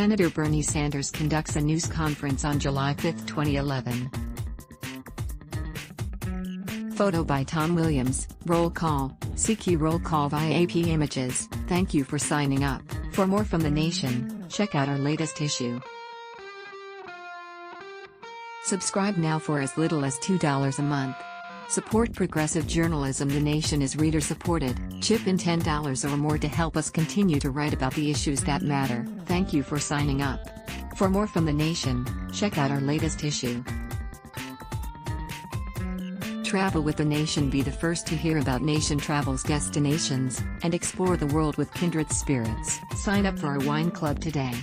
Senator Bernie Sanders conducts a news conference on July 5, 2011. Photo by Tom Williams. Roll call. CQ roll call via AP Images. Thank you for signing up. For more from The Nation, check out our latest issue. Subscribe now for as little as $2 a month. Support progressive journalism. The Nation is reader-supported. Chip in $10 or more to help us continue to write about the issues that matter. Thank you for signing up. For more from The Nation, check out our latest issue. Travel with The Nation. Be the first to hear about Nation Travel's destinations, and explore the world with kindred spirits. Sign up for our wine club today.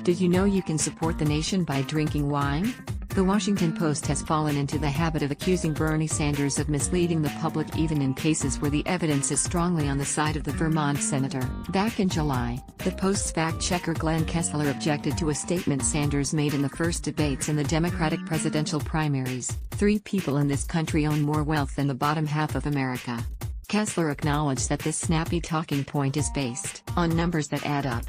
Did you know you can support The Nation by drinking wine? The Washington Post has fallen into the habit of accusing Bernie Sanders of misleading the public, even in cases where the evidence is strongly on the side of the Vermont senator. Back in July, the Post's fact-checker Glenn Kessler objected to a statement Sanders made in the first debates in the Democratic presidential primaries: 3 people in this country own more wealth than the bottom half of America. Kessler acknowledged that this snappy talking point is based on numbers that add up.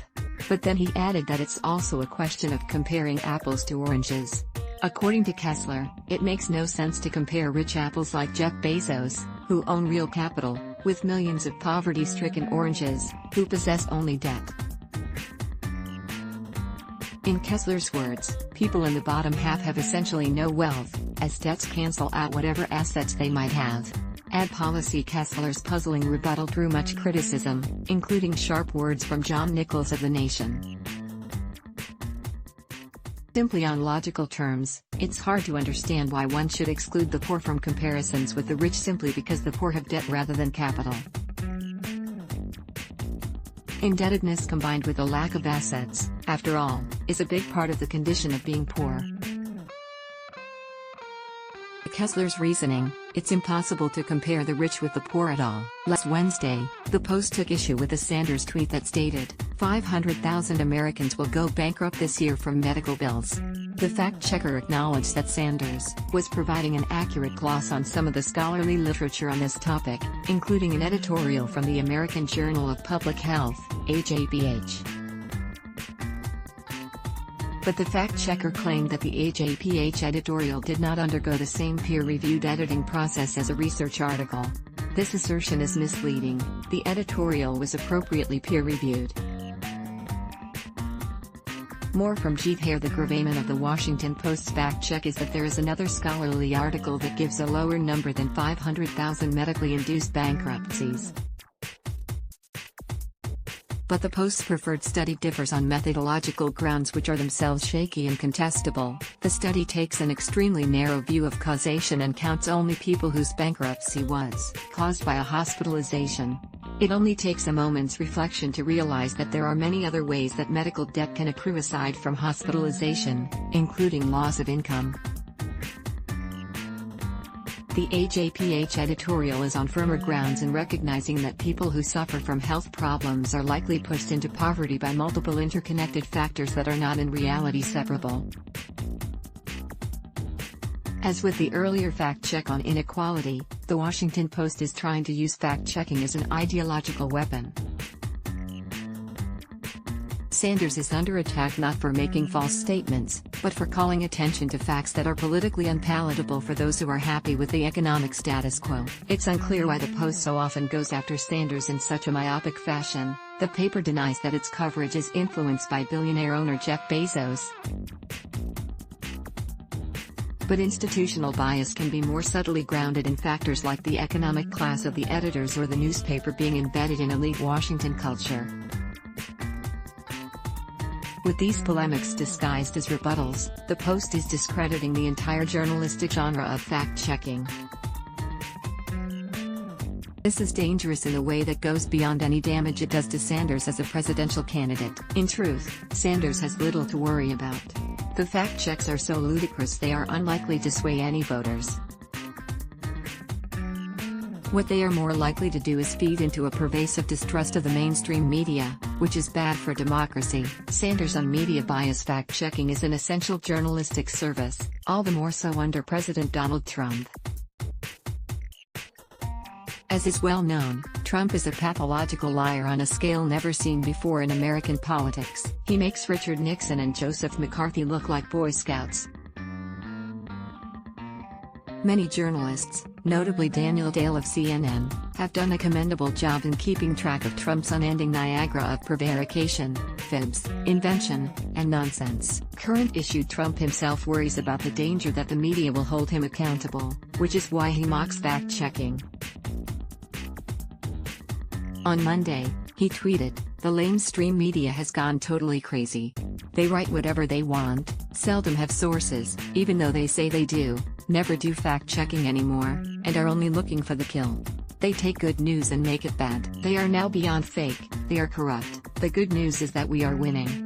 But then he added that it's also a question of comparing apples to oranges. According to Kessler, it makes no sense to compare rich apples like Jeff Bezos, who own real capital, with millions of poverty-stricken oranges, who possess only debt. In Kessler's words, people in the bottom half have essentially no wealth, as debts cancel out whatever assets they might have. Ad policy. Kessler's puzzling rebuttal drew much criticism, including sharp words from John Nichols of The Nation. Simply on logical terms, it's hard to understand why one should exclude the poor from comparisons with the rich simply because the poor have debt rather than capital. Indebtedness combined with a lack of assets, after all, is a big part of the condition of being poor. Kessler's reasoning, it's impossible to compare the rich with the poor at all. Last Wednesday, the Post took issue with a Sanders tweet that stated, 500,000 Americans will go bankrupt this year from medical bills. The fact-checker acknowledged that Sanders was providing an accurate gloss on some of the scholarly literature on this topic, including an editorial from the American Journal of Public Health, AJPH. But the fact-checker claimed that the AJPH editorial did not undergo the same peer-reviewed editing process as a research article. This assertion is misleading. The editorial was appropriately peer-reviewed. More from Jeet Heer. The gravamen of the Washington Post's fact-check is that there is another scholarly article that gives a lower number than 500,000 medically induced bankruptcies. But the Post's preferred study differs on methodological grounds which are themselves shaky and contestable. The study takes an extremely narrow view of causation and counts only people whose bankruptcy was caused by a hospitalization. It only takes a moment's reflection to realize that there are many other ways that medical debt can accrue aside from hospitalization, including loss of income. The AJPH editorial is on firmer grounds in recognizing that people who suffer from health problems are likely pushed into poverty by multiple interconnected factors that are not in reality separable. As with the earlier fact-check on inequality, the Washington Post is trying to use fact-checking as an ideological weapon. Sanders is under attack not for making false statements, but for calling attention to facts that are politically unpalatable for those who are happy with the economic status quo. It's unclear why the Post so often goes after Sanders in such a myopic fashion. The paper denies that its coverage is influenced by billionaire owner Jeff Bezos. But institutional bias can be more subtly grounded in factors like the economic class of the editors or the newspaper being embedded in elite Washington culture. With these polemics disguised as rebuttals, the Post is discrediting the entire journalistic genre of fact-checking. This is dangerous in a way that goes beyond any damage it does to Sanders as a presidential candidate. In truth, Sanders has little to worry about. The fact-checks are so ludicrous they are unlikely to sway any voters. What they are more likely to do is feed into a pervasive distrust of the mainstream media, which is bad for democracy. Sanders on media bias fact-checking is an essential journalistic service, all the more so under President Donald Trump. As is well known, Trump is a pathological liar on a scale never seen before in American politics. He makes Richard Nixon and Joseph McCarthy look like Boy Scouts. Many journalists, notably Daniel Dale of CNN, have done a commendable job in keeping track of Trump's unending Niagara of prevarication, fibs, invention, and nonsense. Current issue Trump himself worries about the danger that the media will hold him accountable, which is why he mocks fact-checking. On Monday, he tweeted, "The lamestream media has gone totally crazy. They write whatever they want, seldom have sources, even though they say they do, never do fact-checking anymore, and are only looking for the kill. They take good news and make it bad. They are now beyond fake, they are corrupt. The good news is that we are winning.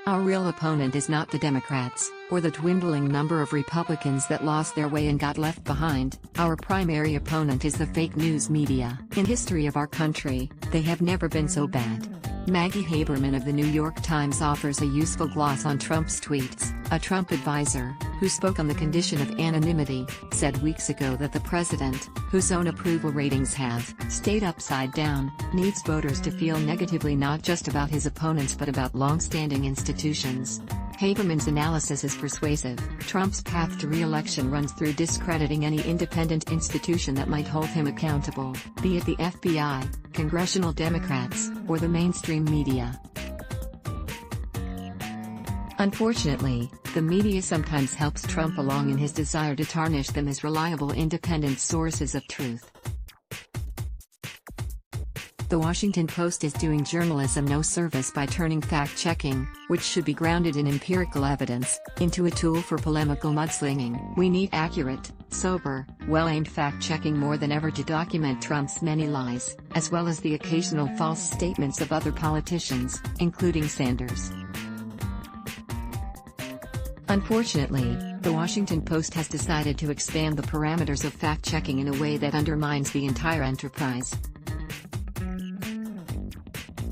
Our real opponent is not the Democrats, or the dwindling number of Republicans that lost their way and got left behind. Our primary opponent is the fake news media. In history of our country, they have never been so bad." Maggie Haberman of the New York Times offers a useful gloss on Trump's tweets. A Trump advisor, who spoke on the condition of anonymity, said weeks ago that the president, whose own approval ratings have stayed upside down, needs voters to feel negatively not just about his opponents but about long-standing institutions. Haberman's analysis is persuasive. Trump's path to re-election runs through discrediting any independent institution that might hold him accountable, be it the FBI, congressional Democrats, or the mainstream media. Unfortunately, the media sometimes helps Trump along in his desire to tarnish them as reliable independent sources of truth. The Washington Post is doing journalism no service by turning fact-checking, which should be grounded in empirical evidence, into a tool for polemical mudslinging. We need accurate, sober, well-aimed fact-checking more than ever to document Trump's many lies, as well as the occasional false statements of other politicians, including Sanders. Unfortunately, the Washington Post has decided to expand the parameters of fact-checking in a way that undermines the entire enterprise.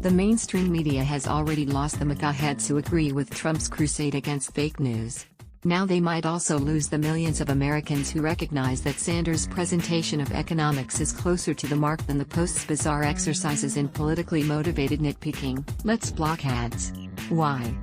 The mainstream media has already lost the MAGA heads who agree with Trump's crusade against fake news. Now they might also lose the millions of Americans who recognize that Sanders' presentation of economics is closer to the mark than the Post's bizarre exercises in politically motivated nitpicking. Let's block ads. Why?